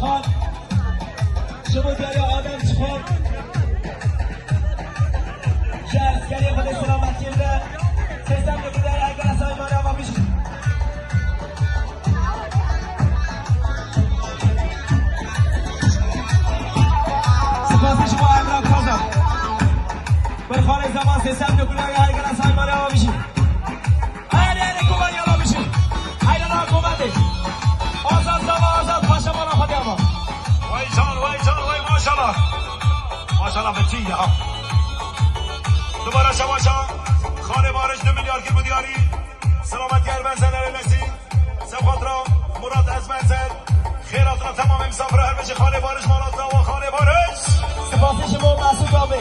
خان شبودگری آدم چخان شهرگری خود سلامت کرده سیستم که در اگر از آیمان اما بشید سپاس شما امران کازم بر خانه زمان سیستم که در اگر از آیمان اما بشید هر کوبانی اما بشید اینا حکومتی آزاد زمان آزاد پاشا مانا خودی اما وای جان ماشالله ماشالله به چیه ها دوباره شما خانه بارش 2 میلیارد که بودیاری سلامتی منزل نسی سفات را مراد از منزل خیرات را تمام مسافر هر بشه خانه بارش مالات را و خانه بارش سپاس شما مسعود آبی